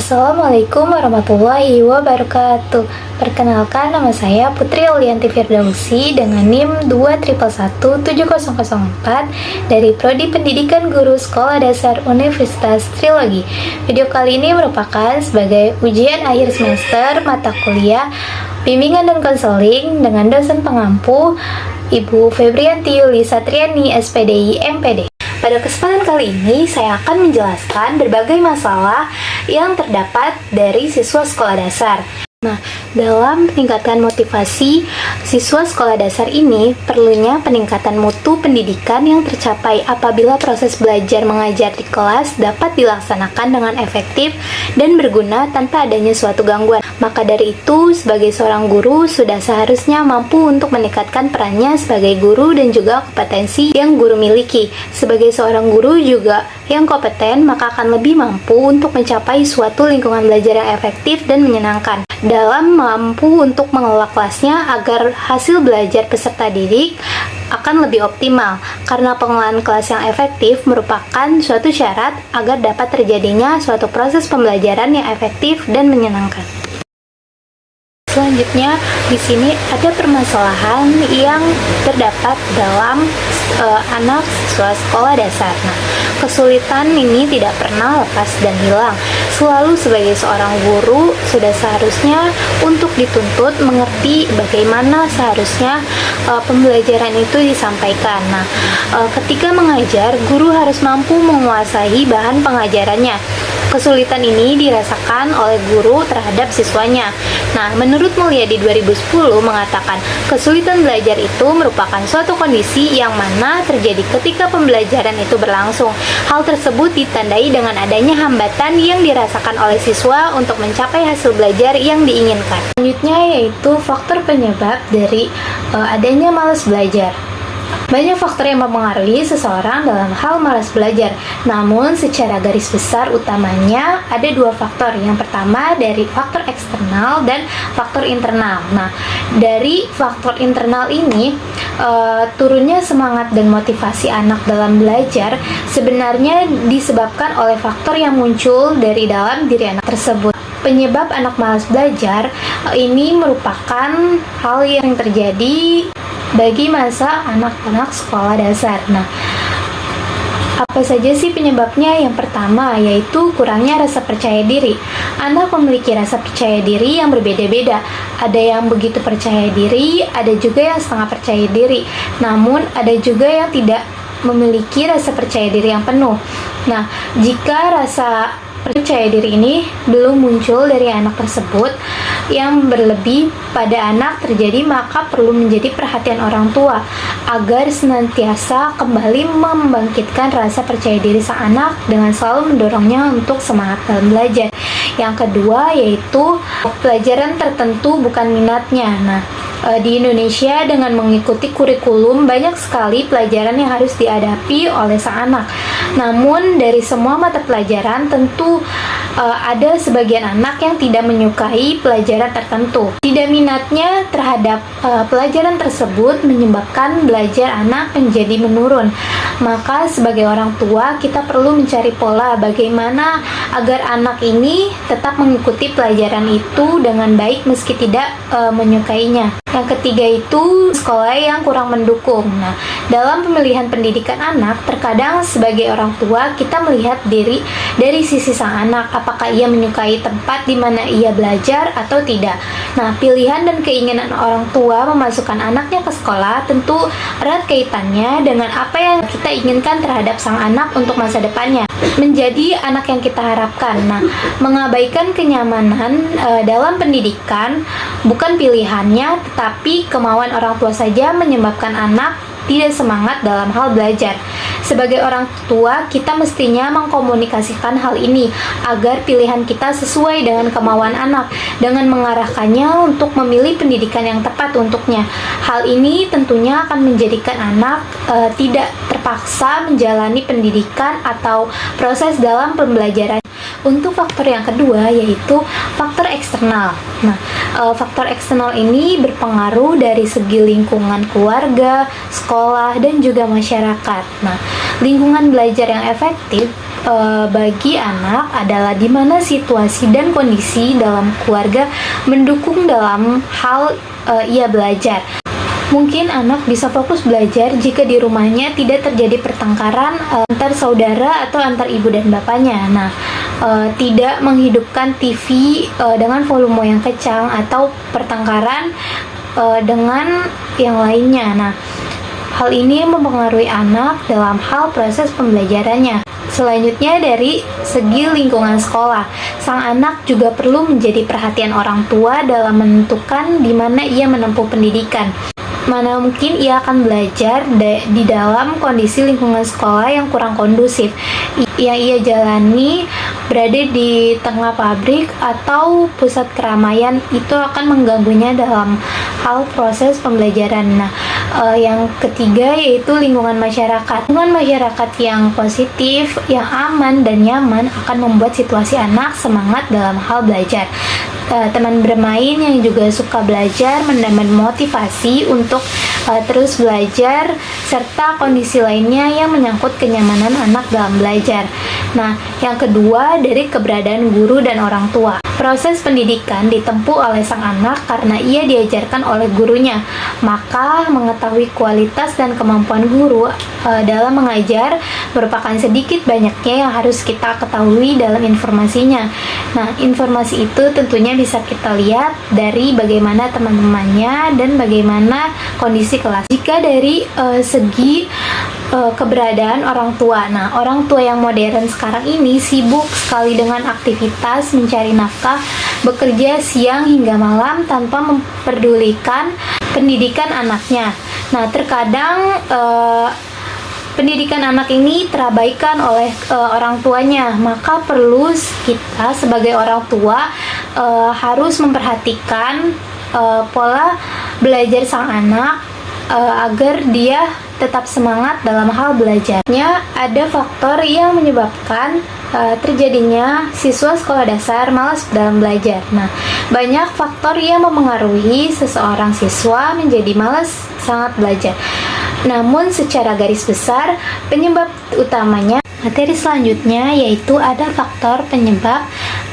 Assalamualaikum warahmatullahi wabarakatuh. Perkenalkan, nama saya Putri Aulianti Firdausi dengan NIM 2111704 dari Prodi Pendidikan Guru Sekolah Dasar Universitas Trilogi. Video kali ini merupakan sebagai ujian akhir semester mata kuliah Bimbingan dan Konseling dengan dosen pengampu Ibu Febrianti Yuli Satriani, SPDI MPD. Pada kesempatan kali ini, saya akan menjelaskan berbagai masalah yang terdapat dari siswa sekolah dasar. Nah, dalam meningkatkan motivasi siswa sekolah dasar ini, perlunya peningkatan mutu pendidikan yang tercapai apabila proses belajar mengajar di kelas dapat dilaksanakan dengan efektif dan berguna tanpa adanya suatu gangguan. Maka dari itu, sebagai seorang guru sudah seharusnya mampu untuk meningkatkan perannya sebagai guru dan juga kompetensi yang guru miliki. Sebagai seorang guru juga yang kompeten, maka akan lebih mampu untuk mencapai suatu lingkungan belajar yang efektif dan menyenangkan. Dalam mampu untuk mengelola kelasnya agar hasil belajar peserta didik akan lebih optimal, karena pengelolaan kelas yang efektif merupakan suatu syarat agar dapat terjadinya suatu proses pembelajaran yang efektif dan menyenangkan. Selanjutnya, di sini ada permasalahan yang terdapat dalam anak siswa sekolah dasar. Nah, kesulitan ini tidak pernah lepas dan hilang. Selalu sebagai seorang guru sudah seharusnya untuk dituntut mengerti bagaimana seharusnya pembelajaran itu disampaikan. Nah, ketika mengajar, guru harus mampu menguasai bahan pengajarannya. Kesulitan ini dirasakan oleh guru terhadap siswanya. Nah, menurut Mulyadi 2010 mengatakan, kesulitan belajar itu merupakan suatu kondisi yang mana terjadi ketika pembelajaran itu berlangsung. Hal tersebut ditandai dengan adanya hambatan yang dirasakan oleh siswa untuk mencapai hasil belajar yang diinginkan. Selanjutnya yaitu faktor penyebab dari adanya malas belajar. Banyak faktor yang mempengaruhi seseorang dalam hal malas belajar. Namun, secara garis besar utamanya ada dua faktor. Yang pertama dari faktor eksternal dan faktor internal. Nah, dari faktor internal ini, turunnya semangat dan motivasi anak dalam belajar sebenarnya disebabkan oleh faktor yang muncul dari dalam diri anak tersebut. Penyebab anak malas belajar ini merupakan hal yang terjadi bagi masa anak-anak sekolah dasar. Nah, apa saja sih penyebabnya? Yang pertama yaitu kurangnya rasa percaya diri. Anak memiliki rasa percaya diri yang berbeda-beda. Ada yang begitu percaya diri, ada juga yang setengah percaya diri. Namun ada juga yang tidak memiliki rasa percaya diri yang penuh. Nah, jika rasa percaya diri ini belum muncul dari anak tersebut yang berlebih pada anak terjadi, maka perlu menjadi perhatian orang tua agar senantiasa kembali membangkitkan rasa percaya diri sang anak dengan selalu mendorongnya untuk semangat dalam belajar. Yang kedua yaitu pelajaran tertentu bukan minatnya. Nah, di Indonesia dengan mengikuti kurikulum banyak sekali pelajaran yang harus dihadapi oleh sang anak. Namun dari semua mata pelajaran tentu ada sebagian anak yang tidak menyukai pelajaran tertentu. Tidak minatnya terhadap pelajaran tersebut menyebabkan belajar anak menjadi menurun. Maka sebagai orang tua kita perlu mencari pola bagaimana agar anak ini tetap mengikuti pelajaran itu dengan baik meski tidak menyukainya. Yang ketiga itu sekolah yang kurang mendukung. Nah, dalam pemilihan pendidikan anak, terkadang sebagai orang tua kita melihat diri dari sisi sang anak, apakah ia menyukai tempat di mana ia belajar atau tidak. Nah, pilihan dan keinginan orang tua memasukkan anaknya ke sekolah tentu erat kaitannya dengan apa yang kita inginkan terhadap sang anak untuk masa depannya. Menjadi anak yang kita harapkan. Nah, mengabaikan kenyamanan dalam pendidikan bukan pilihannya, tetapi kemauan orang tua saja menyebabkan anak tidak semangat dalam hal belajar. Sebagai orang tua, kita mestinya mengkomunikasikan hal ini agar pilihan kita sesuai dengan kemauan anak dengan mengarahkannya untuk memilih pendidikan yang tepat untuknya. Hal ini tentunya akan menjadikan anak tidak terpaksa menjalani pendidikan atau proses dalam pembelajaran. Untuk faktor yang kedua yaitu faktor eksternal. Nah, faktor eksternal ini berpengaruh dari segi lingkungan keluarga, sekolah, dan juga masyarakat. Nah, lingkungan belajar yang efektif bagi anak adalah di mana situasi dan kondisi dalam keluarga mendukung dalam hal ia belajar. Mungkin anak bisa fokus belajar jika di rumahnya tidak terjadi pertengkaran antar saudara atau antar ibu dan bapaknya. Nah, tidak menghidupkan TV dengan volume yang kencang atau pertengkaran dengan yang lainnya. Nah, hal ini mempengaruhi anak dalam hal proses pembelajarannya. Selanjutnya dari segi lingkungan sekolah, sang anak juga perlu menjadi perhatian orang tua dalam menentukan di mana ia menempuh pendidikan. Mana mungkin ia akan belajar di dalam kondisi lingkungan sekolah yang kurang kondusif. Yang ia jalani berada di tengah pabrik atau pusat keramaian, itu akan mengganggunya dalam hal proses pembelajaran. Nah, yang ketiga yaitu lingkungan masyarakat. Lingkungan masyarakat yang positif, yang aman dan nyaman akan membuat situasi anak semangat dalam hal belajar. Teman bermain yang juga suka belajar mendapat motivasi untuk terus belajar, serta kondisi lainnya yang menyangkut kenyamanan anak dalam belajar. Nah, yang kedua dari keberadaan guru dan orang tua. Proses pendidikan ditempuh oleh sang anak karena ia diajarkan oleh gurunya. Maka mengetahui kualitas dan kemampuan guru dalam mengajar merupakan sedikit banyaknya yang harus kita ketahui dalam informasinya. Nah, informasi itu tentunya bisa kita lihat dari bagaimana teman-temannya dan bagaimana kondisi kelas. Jika dari segi keberadaan orang tua. Nah, orang tua yang modern sekarang ini sibuk sekali dengan aktivitas mencari nafkah, bekerja siang hingga malam tanpa memperdulikan pendidikan anaknya. Nah, terkadang pendidikan anak ini terabaikan oleh orang tuanya, maka perlu kita sebagai orang tua harus memperhatikan pola belajar sang anak agar dia tetap semangat dalam hal belajarnya. Ada faktor yang menyebabkan terjadinya siswa sekolah dasar malas dalam belajar. Nah, banyak faktor yang mempengaruhi seseorang siswa menjadi malas sangat belajar. Namun secara garis besar, penyebab utamanya materi selanjutnya yaitu ada faktor penyebab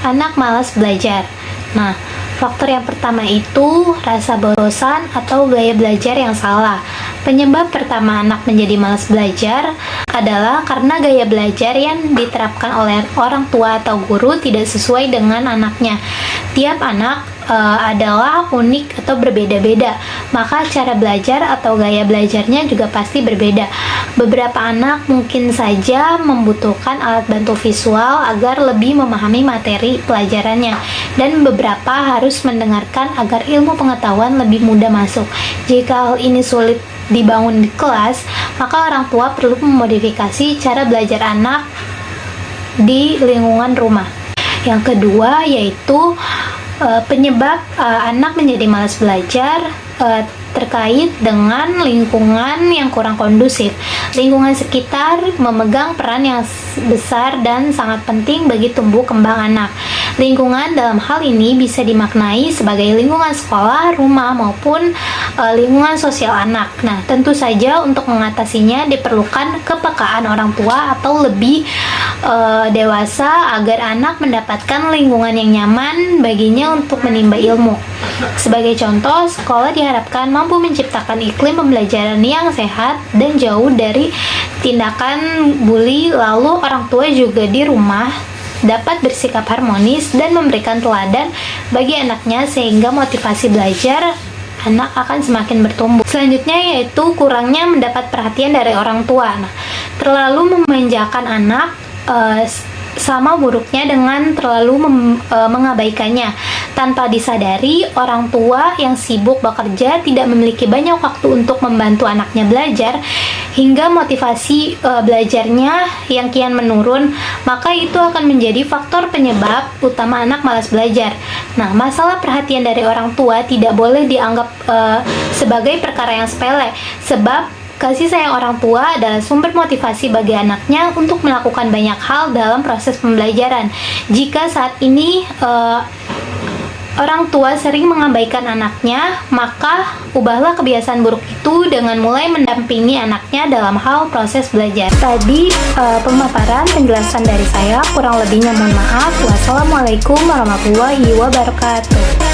anak malas belajar. Nah, faktor yang pertama itu rasa bosan atau gaya belajar yang salah. Penyebab pertama anak menjadi malas belajar adalah karena gaya belajar yang diterapkan oleh orang tua atau guru tidak sesuai dengan anaknya. Tiap anak adalah unik atau berbeda-beda, maka cara belajar atau gaya belajarnya juga pasti berbeda. Beberapa anak mungkin saja membutuhkan alat bantu visual agar lebih memahami materi pelajarannya, dan beberapa harus mendengarkan agar ilmu pengetahuan lebih mudah masuk. Jika hal ini sulit dibangun di kelas, maka orang tua perlu memodifikasi cara belajar anak di lingkungan rumah. Yang kedua yaitu penyebab anak menjadi malas belajar terkait dengan lingkungan yang kurang kondusif. Lingkungan sekitar memegang peran yang besar dan sangat penting bagi tumbuh kembang anak. Lingkungan dalam hal ini bisa dimaknai sebagai lingkungan sekolah, rumah, maupun lingkungan sosial anak. Nah, tentu saja untuk mengatasinya diperlukan kepekaan orang tua atau lebih dewasa agar anak mendapatkan lingkungan yang nyaman baginya untuk menimba ilmu. Sebagai contoh, sekolah diharapkan mampu menciptakan iklim pembelajaran yang sehat dan jauh dari tindakan bully. Lalu orang tua juga di rumah dapat bersikap harmonis dan memberikan teladan bagi anaknya sehingga motivasi belajar anak akan semakin bertumbuh. Selanjutnya yaitu kurangnya mendapat perhatian dari orang tua. Nah, terlalu memanjakan anak sama buruknya dengan terlalu mengabaikannya. Tanpa disadari, orang tua yang sibuk bekerja tidak memiliki banyak waktu untuk membantu anaknya belajar, hingga motivasi belajarnya yang kian menurun, maka itu akan menjadi faktor penyebab utama anak malas belajar. Nah, masalah perhatian dari orang tua tidak boleh dianggap sebagai perkara yang sepele, sebab Kasih sayang orang tua adalah sumber motivasi bagi anaknya untuk melakukan banyak hal dalam proses pembelajaran. Jika saat ini orang tua sering mengabaikan anaknya, maka ubahlah kebiasaan buruk itu dengan mulai mendampingi anaknya dalam hal proses belajar. Tadi pemaparan penjelasan dari saya, kurang lebihnya mohon maaf. Wassalamualaikum warahmatullahi wabarakatuh.